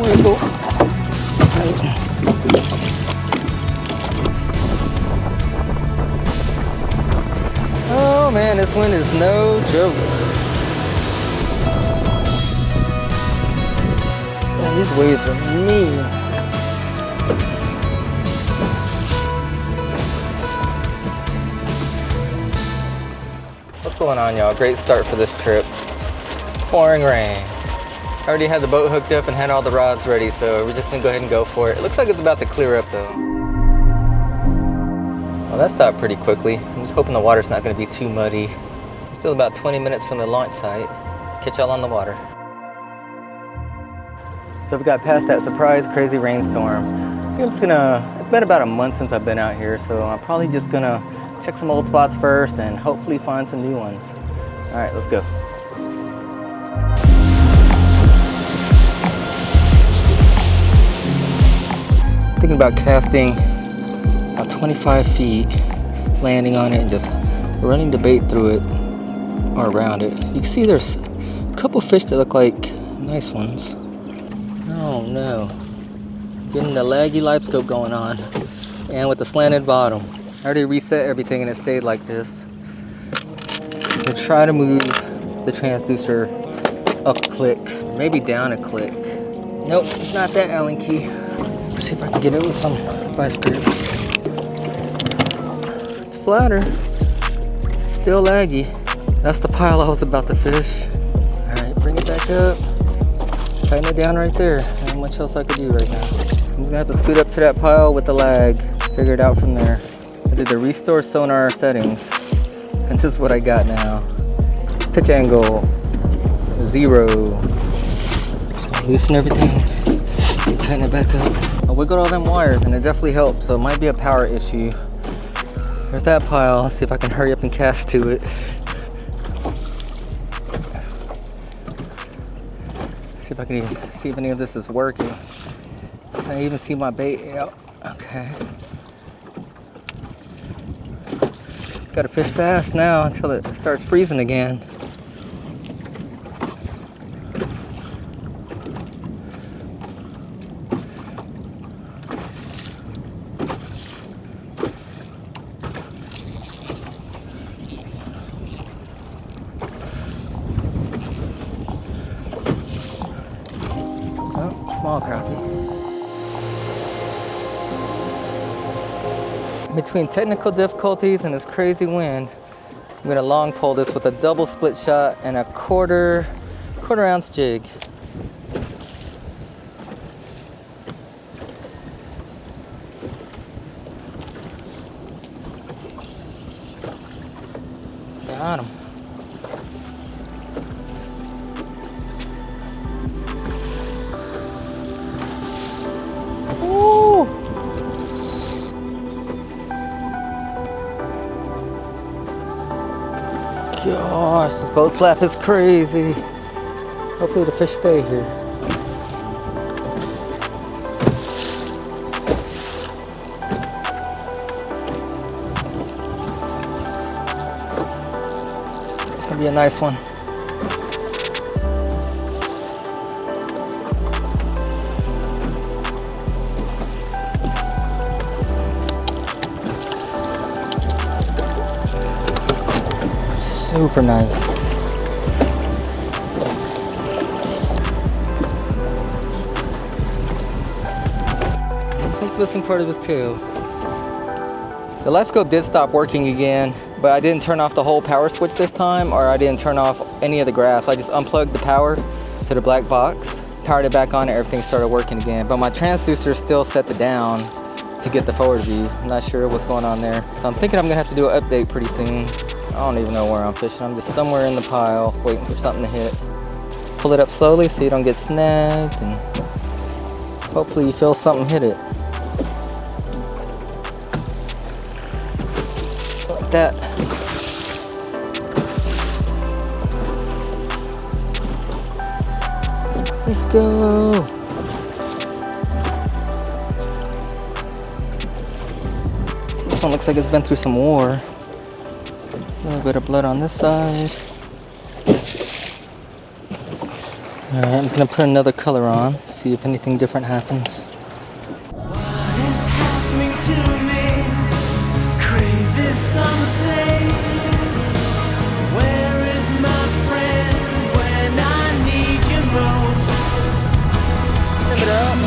Wiggle. Tighten. Oh man, this wind is no joke. Man, these waves are mean. What's going on, y'all? Great start for this trip. Pouring rain. I already had the boat hooked up and had all the rods ready, so we're just gonna go ahead and go for it. It looks like it's about to clear up though. Well, that stopped pretty quickly. I'm just hoping the water's not gonna be too muddy. I'm still about 20 minutes from the launch site. Catch y'all on the water. So we got past that surprise crazy rainstorm. I think it's been about a month since I've been out here, so I'm probably just gonna check some old spots first and hopefully find some new ones. All right, let's go. Thinking about casting about 25 feet, landing on it and just running the bait through it or around it. You can see there's a couple fish that look like nice ones. Oh no. Getting the laggy Livescope going on. And with the slanted bottom. I already reset everything and it stayed like this. We'll try to move the transducer up a click, maybe down a click. Nope, it's not that Allen key. Let's see if I can get it with some vice grips. It's flatter. It's still laggy. That's the pile I was about to fish. Alright, bring it back up. Tighten it down right there. Not much else I could do right now. I'm just gonna have to scoot up to that pile with the lag. Figure it out from there. I did the restore sonar settings. And this is what I got now. Pitch angle, 0. Just gonna loosen everything. Tighten it back up. I wiggled all them wires and it definitely helped, so it might be a power issue. There's that pile. Let's see if I can hurry up and cast to it. See if I can even see if any of this is working. Can I even see my bait? Yep. Okay. Gotta fish fast now until it starts freezing again. Small crappie. Between technical difficulties and this crazy wind, I'm gonna long pull this with a double split shot and a quarter ounce jig. Got him. Gosh, this boat slap is crazy. Hopefully the fish stay here. It's gonna be a nice one. Super nice. This one's missing part of his tail. The Livescope did stop working again, but I didn't turn off the whole power switch this time, or I didn't turn off any of the graphs. I just unplugged the power to the black box, powered it back on, and everything started working again. But my transducer is still set to down to get the forward view. I'm not sure what's going on there. So I'm thinking I'm gonna have to do an update pretty soon. I don't even know where I'm fishing. I'm just somewhere in the pile waiting for something to hit. Just pull it up slowly so you don't get snagged, and hopefully you feel something hit it. Like that. Let's go. This one looks like it's been through some war. A little bit of blood on this side. Alright, I'm gonna put another color on, see if anything different happens. What is happening to me? Crazy some say. Where is my friend when I need you most? Give it up.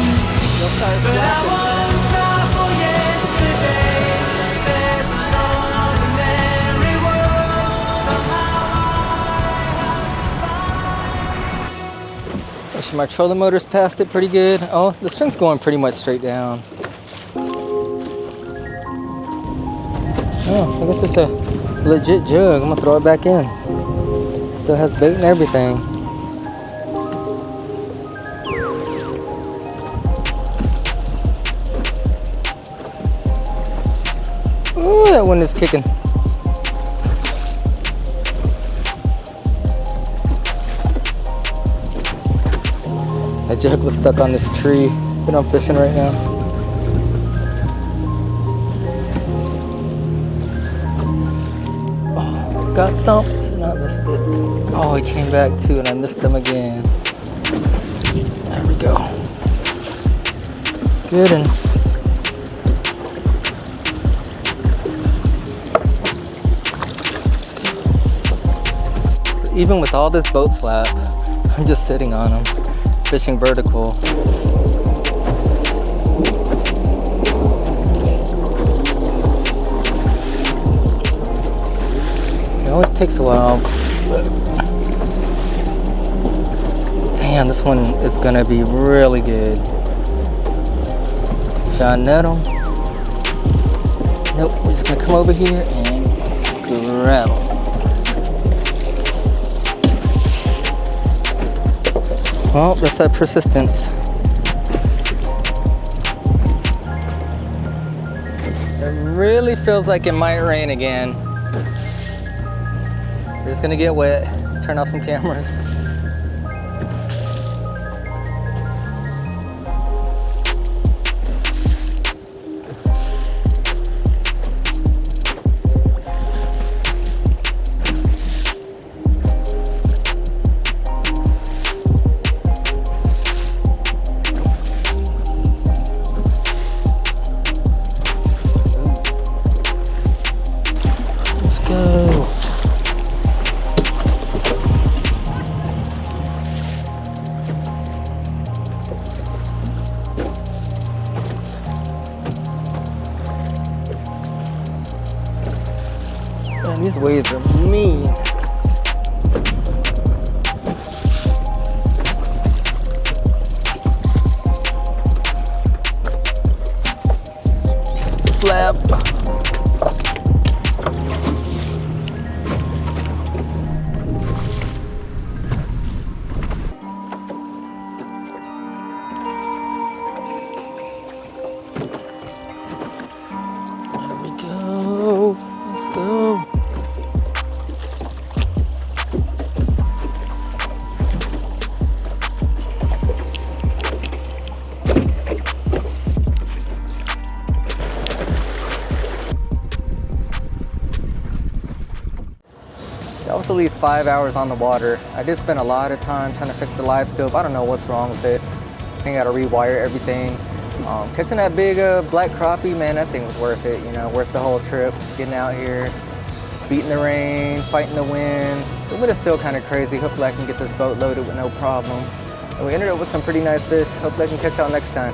You'll start But I slapping. won't cry for yesterday. There's no ordinary world. Somehow Actually, my trolling motor's passed it pretty good. Oh, the string's going pretty much straight down. Oh, I guess it's a legit jug. I'm gonna throw it back in. Still has bait and everything. Ooh, that one is kicking. That jug was stuck on this tree that I'm fishing right now. Oh, got thumped and I missed it. Oh, he came back too and I missed him again. There we go. Good one. Let's go. So even with all this boat slap, I'm just sitting on him. Fishing vertical. It always takes a while. But damn, this one is gonna be really good. Should I net him? Nope, we're just gonna come over here and grab him. Well, that's that persistence. It really feels like it might rain again. We're just gonna get wet, turn off some cameras. Go. Man, these waves are mean. Slap. Let's go. That was at least 5 hours on the water. I did spend a lot of time trying to fix the Livescope. I don't know what's wrong with it. I think I gotta rewire everything. Catching that big black crappie, man, that thing was worth it, you know, worth the whole trip. Getting out here, beating the rain, fighting the wind. The wind is still kind of crazy. Hopefully I can get this boat loaded with no problem. And we ended up with some pretty nice fish. Hopefully I can catch y'all next time.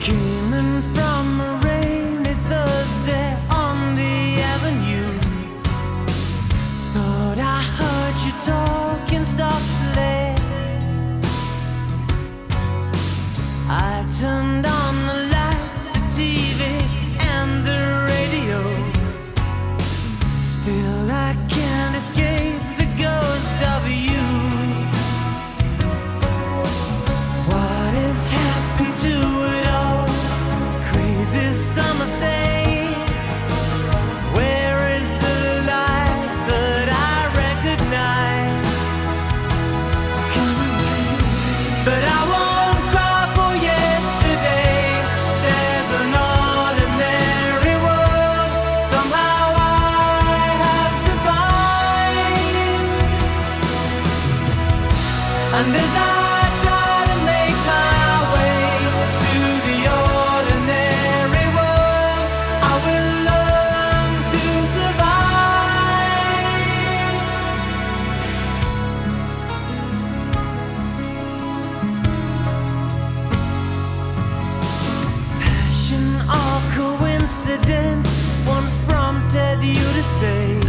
Coming from a rainy Thursday on the avenue. Thought I heard you talking softly. I turned on the lights, the TV and the radio. Still I can't escape the ghost of you. What has happened to it all? Crazy summer say. Where is the life that I recognize? But I won't cry for yesterday. There's an ordinary world. Somehow I have And as I try to make my way to the ordinary world, I will learn to survive. Passion or coincidence once prompted you to stray.